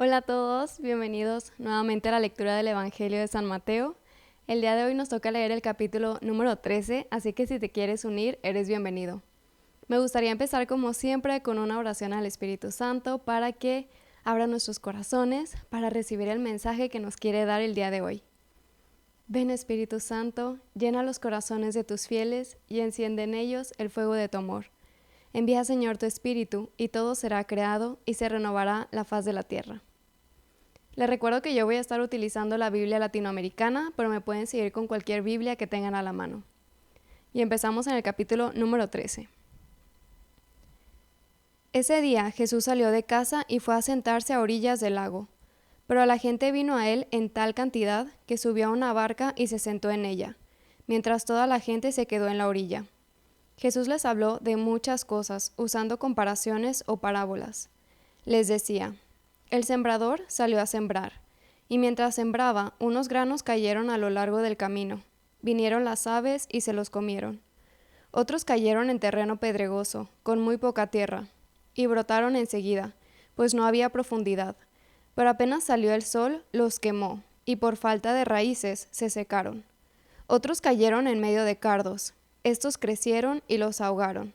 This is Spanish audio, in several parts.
Hola a todos, bienvenidos nuevamente a la lectura del Evangelio de San Mateo. El día de hoy nos toca leer el capítulo número 13, así que si te quieres unir, eres bienvenido. Me gustaría empezar como siempre con una oración al Espíritu Santo para que abra nuestros corazones para recibir el mensaje que nos quiere dar el día de hoy. Ven Espíritu Santo, llena los corazones de tus fieles y enciende en ellos el fuego de tu amor. Envía Señor tu Espíritu y todo será creado y se renovará la faz de la tierra. Les recuerdo que yo voy a estar utilizando la Biblia latinoamericana, pero me pueden seguir con cualquier Biblia que tengan a la mano. Y empezamos en el capítulo número 13. Ese día Jesús salió de casa y fue a sentarse a orillas del lago. Pero la gente vino a él en tal cantidad que subió a una barca y se sentó en ella, mientras toda la gente se quedó en la orilla. Jesús les habló de muchas cosas, usando comparaciones o parábolas. Les decía: el sembrador salió a sembrar, y mientras sembraba, unos granos cayeron a lo largo del camino. Vinieron las aves y se los comieron. Otros cayeron en terreno pedregoso, con muy poca tierra, y brotaron enseguida, pues no había profundidad. Pero apenas salió el sol, los quemó, y por falta de raíces se secaron. Otros cayeron en medio de cardos. Estos crecieron y los ahogaron.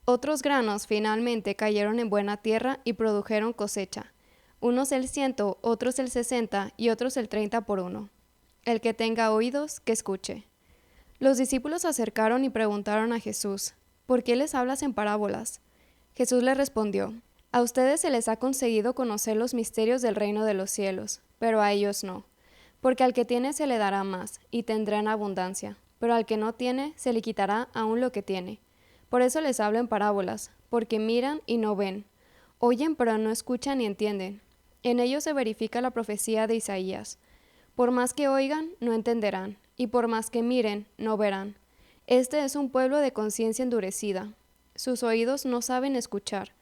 Otros granos finalmente cayeron en buena tierra y produjeron cosecha. Unos el 100, otros el 60 y otros el 30 por uno. El que tenga oídos, que escuche. Los discípulos se acercaron y preguntaron a Jesús: ¿por qué les hablas en parábolas? Jesús les respondió: a ustedes se les ha concedido conocer los misterios del reino de los cielos, pero a ellos no. Porque al que tiene se le dará más, y tendrá en abundancia, pero al que no tiene se le quitará aún lo que tiene. Por eso les hablo en parábolas, porque miran y no ven, oyen pero no escuchan ni entienden. En ellos se verifica la profecía de Isaías: por más que oigan, no entenderán, y por más que miren, no verán. Este es un pueblo de conciencia endurecida. Sus oídos no saben escuchar,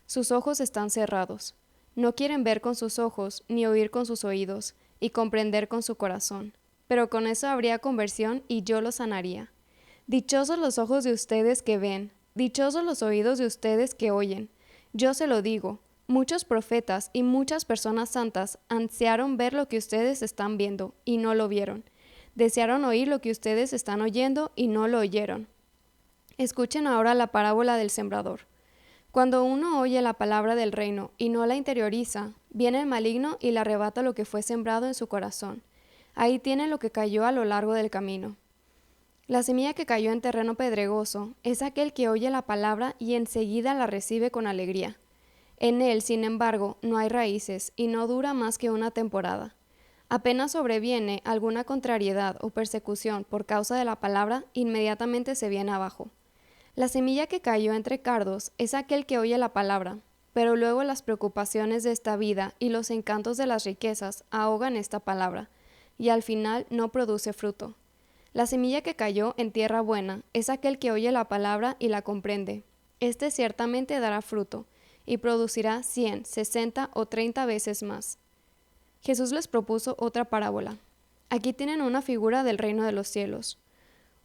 sus ojos están cerrados. No quieren ver con sus ojos, ni oír con sus oídos, y comprender con su corazón. Pero con eso habría conversión y yo los sanaría. Dichosos los ojos de ustedes que ven, dichosos los oídos de ustedes que oyen. Yo se lo digo, muchos profetas y muchas personas santas ansiaron ver lo que ustedes están viendo y no lo vieron. Desearon oír lo que ustedes están oyendo y no lo oyeron. Escuchen ahora la parábola del sembrador. Cuando uno oye la palabra del reino y no la interioriza, viene el maligno y le arrebata lo que fue sembrado en su corazón. Ahí tiene lo que cayó a lo largo del camino. La semilla que cayó en terreno pedregoso es aquel que oye la palabra y enseguida la recibe con alegría. En él, sin embargo, no hay raíces y no dura más que una temporada. Apenas sobreviene alguna contrariedad o persecución por causa de la palabra, inmediatamente se viene abajo. La semilla que cayó entre cardos es aquel que oye la palabra, pero luego las preocupaciones de esta vida y los encantos de las riquezas ahogan esta palabra, y al final no produce fruto. La semilla que cayó en tierra buena es aquel que oye la palabra y la comprende. Este ciertamente dará fruto, y producirá 100, 60 o 30 veces más. Jesús les propuso otra parábola. Aquí tienen una figura del reino de los cielos.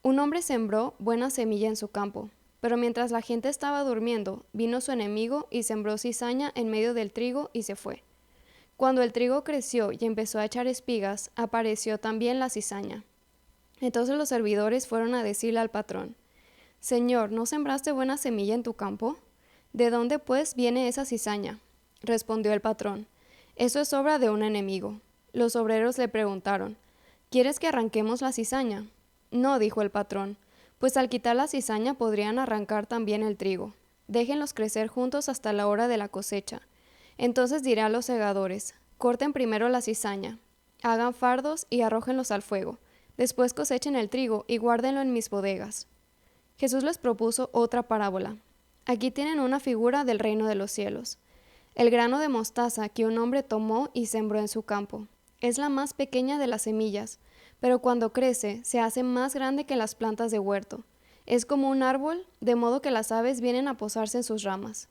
Un hombre sembró buena semilla en su campo, pero mientras la gente estaba durmiendo, vino su enemigo y sembró cizaña en medio del trigo y se fue. Cuando el trigo creció y empezó a echar espigas, apareció también la cizaña. Entonces los servidores fueron a decirle al patrón: Señor, ¿no sembraste buena semilla en tu campo? ¿De dónde, pues, viene esa cizaña? Respondió el patrón: eso es obra de un enemigo. Los obreros le preguntaron: ¿quieres que arranquemos la cizaña? No, dijo el patrón, pues al quitar la cizaña podrían arrancar también el trigo. Déjenlos crecer juntos hasta la hora de la cosecha. Entonces diré a los segadores: corten primero la cizaña, hagan fardos y arrójenlos al fuego. Después cosechen el trigo y guárdenlo en mis bodegas. Jesús les propuso otra parábola. Aquí tienen una figura del reino de los cielos. El grano de mostaza que un hombre tomó y sembró en su campo. Es la más pequeña de las semillas, pero cuando crece se hace más grande que las plantas de huerto. Es como un árbol, de modo que las aves vienen a posarse en sus ramas.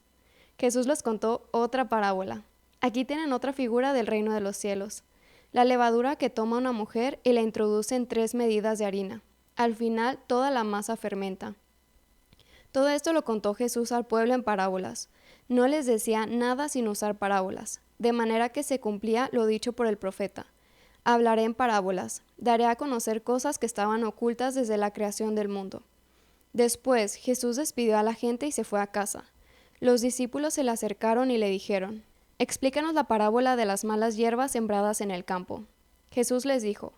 Jesús les contó otra parábola. Aquí tienen otra figura del reino de los cielos. La levadura que toma una mujer y la introduce en 3 medidas de harina. Al final toda la masa fermenta. Todo esto lo contó Jesús al pueblo en parábolas. No les decía nada sin usar parábolas, de manera que se cumplía lo dicho por el profeta. Hablaré en parábolas, daré a conocer cosas que estaban ocultas desde la creación del mundo. Después Jesús despidió a la gente y se fue a casa. Los discípulos se le acercaron y le dijeron: «Explícanos la parábola de las malas hierbas sembradas en el campo». Jesús les dijo: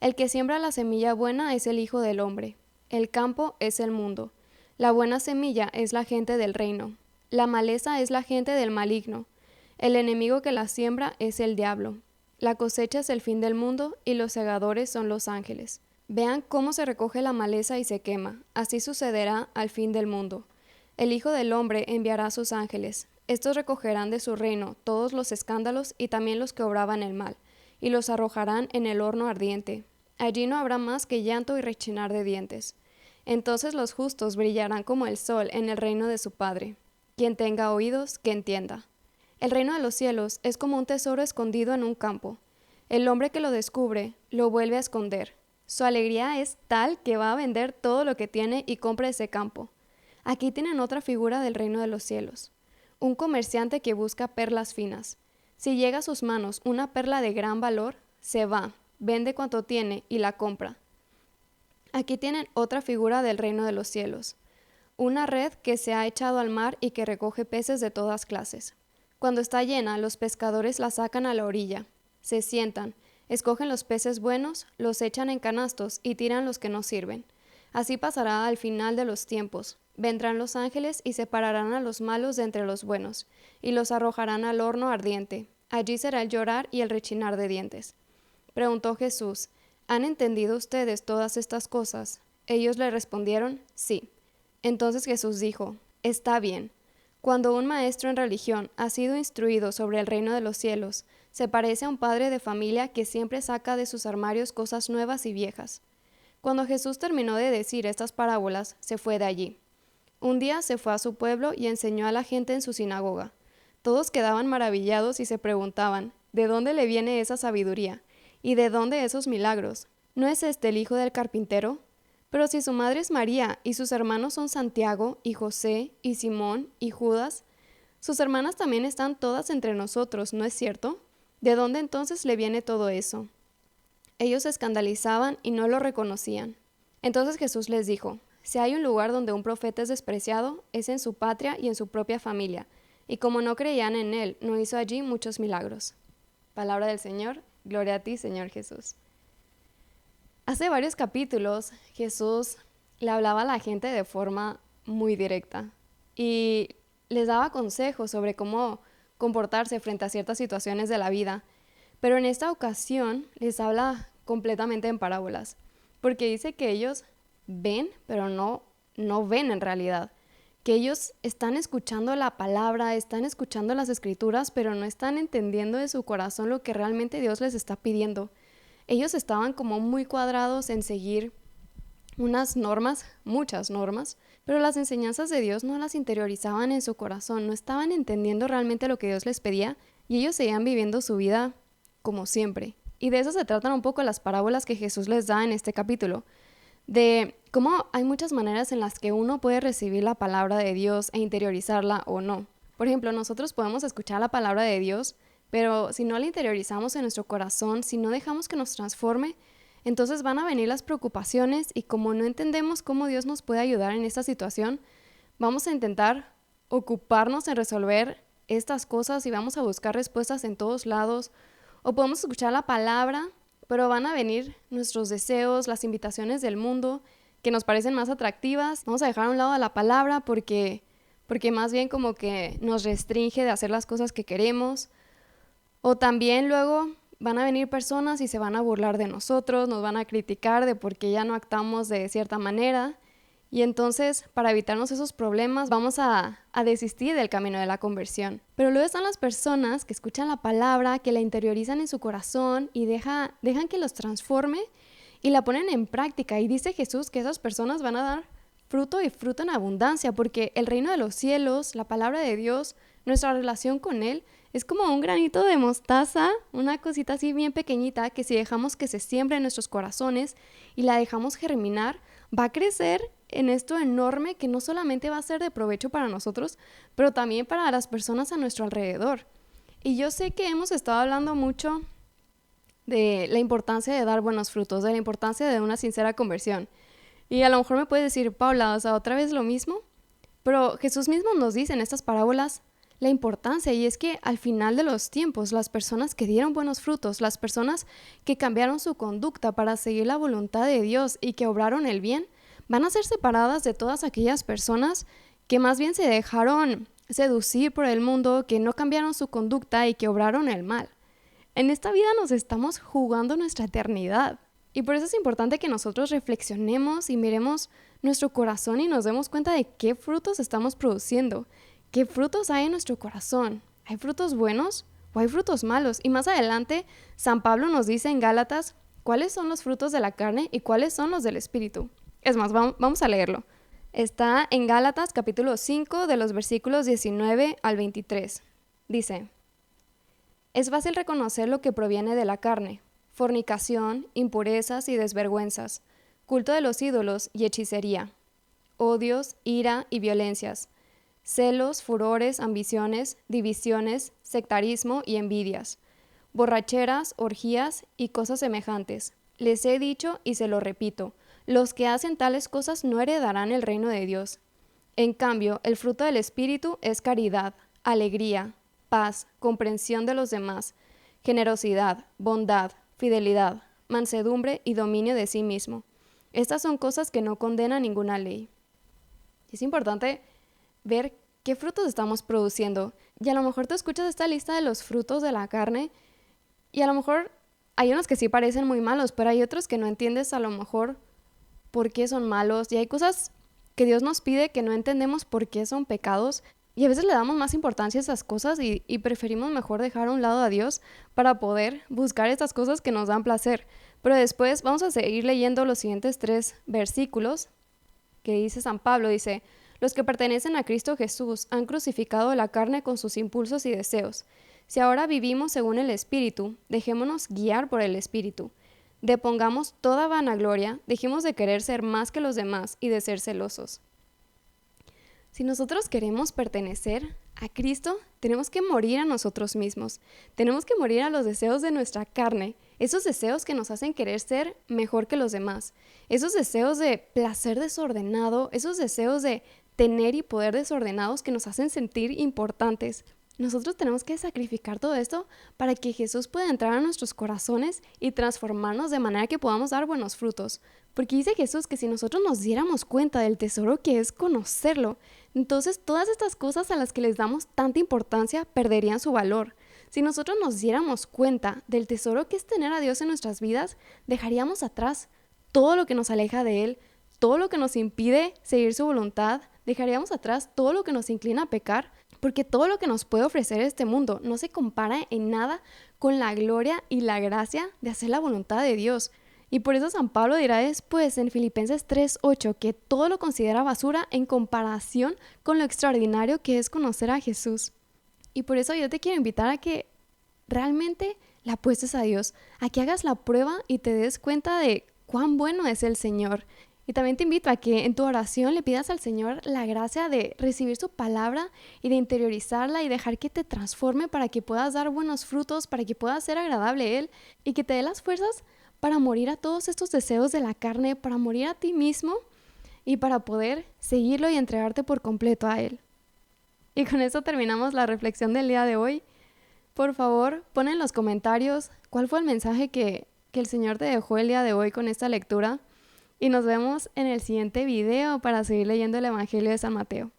«El que siembra la semilla buena es el Hijo del Hombre. El campo es el mundo. La buena semilla es la gente del reino. La maleza es la gente del maligno. El enemigo que la siembra es el diablo. La cosecha es el fin del mundo y los segadores son los ángeles. Vean cómo se recoge la maleza y se quema. Así sucederá al fin del mundo. El Hijo del Hombre enviará a sus ángeles. Estos recogerán de su reino todos los escándalos y también los que obraban el mal, y los arrojarán en el horno ardiente. Allí no habrá más que llanto y rechinar de dientes. Entonces los justos brillarán como el sol en el reino de su Padre. Quien tenga oídos, que entienda. El reino de los cielos es como un tesoro escondido en un campo. El hombre que lo descubre lo vuelve a esconder. Su alegría es tal que va a vender todo lo que tiene y compra ese campo. Aquí tienen otra figura del reino de los cielos. Un comerciante que busca perlas finas. Si llega a sus manos una perla de gran valor, se va, vende cuanto tiene y la compra. Aquí tienen otra figura del reino de los cielos. Una red que se ha echado al mar y que recoge peces de todas clases. Cuando está llena, los pescadores la sacan a la orilla. Se sientan, escogen los peces buenos, los echan en canastos y tiran los que no sirven. Así pasará al final de los tiempos. Vendrán los ángeles y separarán a los malos de entre los buenos, y los arrojarán al horno ardiente. Allí será el llorar y el rechinar de dientes. Preguntó Jesús: ¿Han entendido ustedes todas estas cosas? Ellos le respondieron: sí. Entonces Jesús dijo: está bien. Cuando un maestro en religión ha sido instruido sobre el reino de los cielos, se parece a un padre de familia que siempre saca de sus armarios cosas nuevas y viejas. Cuando Jesús terminó de decir estas parábolas, se fue de allí. Un día se fue a su pueblo y enseñó a la gente en su sinagoga. Todos quedaban maravillados y se preguntaban: ¿de dónde le viene esa sabiduría? ¿Y de dónde esos milagros? ¿No es este el hijo del carpintero? Pero si su madre es María y sus hermanos son Santiago y José y Simón y Judas, sus hermanas también están todas entre nosotros, ¿no es cierto? ¿De dónde entonces le viene todo eso? Ellos se escandalizaban y no lo reconocían. Entonces Jesús les dijo: si hay un lugar donde un profeta es despreciado, es en su patria y en su propia familia. Y como no creían en él, no hizo allí muchos milagros. Palabra del Señor. Gloria a ti, Señor Jesús. Hace varios capítulos, Jesús le hablaba a la gente de forma muy directa y les daba consejos sobre cómo comportarse frente a ciertas situaciones de la vida. Pero en esta ocasión les habla completamente en parábolas, porque dice que ellos ven, pero no ven en realidad. Que ellos están escuchando la palabra, están escuchando las escrituras, pero no están entendiendo de su corazón lo que realmente Dios les está pidiendo. Ellos estaban como muy cuadrados en seguir unas normas, muchas normas, pero las enseñanzas de Dios no las interiorizaban en su corazón, no estaban entendiendo realmente lo que Dios les pedía y ellos seguían viviendo su vida como siempre. Y de eso se tratan un poco las parábolas que Jesús les da en este capítulo, de cómo hay muchas maneras en las que uno puede recibir la palabra de Dios e interiorizarla o no. Por ejemplo, nosotros podemos escuchar la palabra de Dios, pero si no la interiorizamos en nuestro corazón, si no dejamos que nos transforme, entonces van a venir las preocupaciones y como no entendemos cómo Dios nos puede ayudar en esta situación, vamos a intentar ocuparnos en resolver estas cosas y vamos a buscar respuestas en todos lados. O podemos escuchar la palabra, pero van a venir nuestros deseos, las invitaciones del mundo que nos parecen más atractivas. Vamos a dejar a un lado la palabra porque más bien como que nos restringe de hacer las cosas que queremos. O también luego van a venir personas y se van a burlar de nosotros, nos van a criticar de por qué ya no actuamos de cierta manera. Y entonces, para evitarnos esos problemas, vamos a desistir del camino de la conversión. Pero luego están las personas que escuchan la palabra, que la interiorizan en su corazón y dejan que los transforme y la ponen en práctica. Y dice Jesús que esas personas van a dar fruto y fruto en abundancia, porque el reino de los cielos, la palabra de Dios, nuestra relación con Él, es como un granito de mostaza, una cosita así bien pequeñita que si dejamos que se siembre en nuestros corazones y la dejamos germinar, va a crecer en esto enorme que no solamente va a ser de provecho para nosotros, pero también para las personas a nuestro alrededor. Y yo sé que hemos estado hablando mucho de la importancia de dar buenos frutos, de la importancia de una sincera conversión. Y a lo mejor me puedes decir, Paula, o sea, otra vez lo mismo. Pero Jesús mismo nos dice en estas parábolas la importancia, y es que al final de los tiempos, las personas que dieron buenos frutos, las personas que cambiaron su conducta para seguir la voluntad de Dios y que obraron el bien, van a ser separadas de todas aquellas personas que más bien se dejaron seducir por el mundo, que no cambiaron su conducta y que obraron el mal. En esta vida nos estamos jugando nuestra eternidad. Y por eso es importante que nosotros reflexionemos y miremos nuestro corazón y nos demos cuenta de qué frutos estamos produciendo, qué frutos hay en nuestro corazón. ¿Hay frutos buenos o hay frutos malos? Y más adelante, San Pablo nos dice en Gálatas cuáles son los frutos de la carne y cuáles son los del Espíritu. Es más, vamos a leerlo. Está en Gálatas capítulo 5 de los versículos 19 al 23. Dice: es fácil reconocer lo que proviene de la carne: fornicación, impurezas y desvergüenzas, culto de los ídolos y hechicería, odios, ira y violencias, celos, furores, ambiciones, divisiones, sectarismo y envidias, borracheras, orgías y cosas semejantes. Les he dicho y se lo repito, los que hacen tales cosas no heredarán el reino de Dios. En cambio, el fruto del Espíritu es caridad, alegría, paz, comprensión de los demás, generosidad, bondad, fidelidad, mansedumbre y dominio de sí mismo. Estas son cosas que no condena ninguna ley. Es importante ver qué frutos estamos produciendo. Y a lo mejor tú escuchas esta lista de los frutos de la carne y a lo mejor hay unos que sí parecen muy malos, pero hay otros que no entiendes a lo mejor por qué son malos. Y hay cosas que Dios nos pide que no entendemos por qué son pecados. Y a veces le damos más importancia a esas cosas y preferimos mejor dejar a un lado a Dios para poder buscar estas cosas que nos dan placer. Pero después vamos a seguir leyendo los siguientes 3 versículos que dice San Pablo. Dice: los que pertenecen a Cristo Jesús han crucificado la carne con sus impulsos y deseos. Si ahora vivimos según el Espíritu, dejémonos guiar por el Espíritu. Depongamos toda vanagloria, dejemos de querer ser más que los demás y de ser celosos. Si nosotros queremos pertenecer a Cristo, tenemos que morir a nosotros mismos. Tenemos que morir a los deseos de nuestra carne, esos deseos que nos hacen querer ser mejor que los demás, esos deseos de placer desordenado, esos deseos de tener y poder desordenados que nos hacen sentir importantes. Nosotros tenemos que sacrificar todo esto para que Jesús pueda entrar a nuestros corazones y transformarnos de manera que podamos dar buenos frutos. Porque dice Jesús que si nosotros nos diéramos cuenta del tesoro que es conocerlo, entonces todas estas cosas a las que les damos tanta importancia perderían su valor. Si nosotros nos diéramos cuenta del tesoro que es tener a Dios en nuestras vidas, dejaríamos atrás todo lo que nos aleja de Él, todo lo que nos impide seguir su voluntad, dejaríamos atrás todo lo que nos inclina a pecar, porque todo lo que nos puede ofrecer este mundo no se compara en nada con la gloria y la gracia de hacer la voluntad de Dios. Y por eso San Pablo dirá después en Filipenses 3:8 que todo lo considera basura en comparación con lo extraordinario que es conocer a Jesús. Y por eso yo te quiero invitar a que realmente la apuestes a Dios, a que hagas la prueba y te des cuenta de cuán bueno es el Señor. Y también te invito a que en tu oración le pidas al Señor la gracia de recibir su palabra y de interiorizarla y dejar que te transforme para que puedas dar buenos frutos, para que puedas ser agradable a Él y que te dé las fuerzas para morir a todos estos deseos de la carne, para morir a ti mismo y para poder seguirlo y entregarte por completo a Él. Y con eso terminamos la reflexión del día de hoy. Por favor, pon en los comentarios cuál fue el mensaje que el Señor te dejó el día de hoy con esta lectura. Y nos vemos en el siguiente video para seguir leyendo el Evangelio de San Mateo.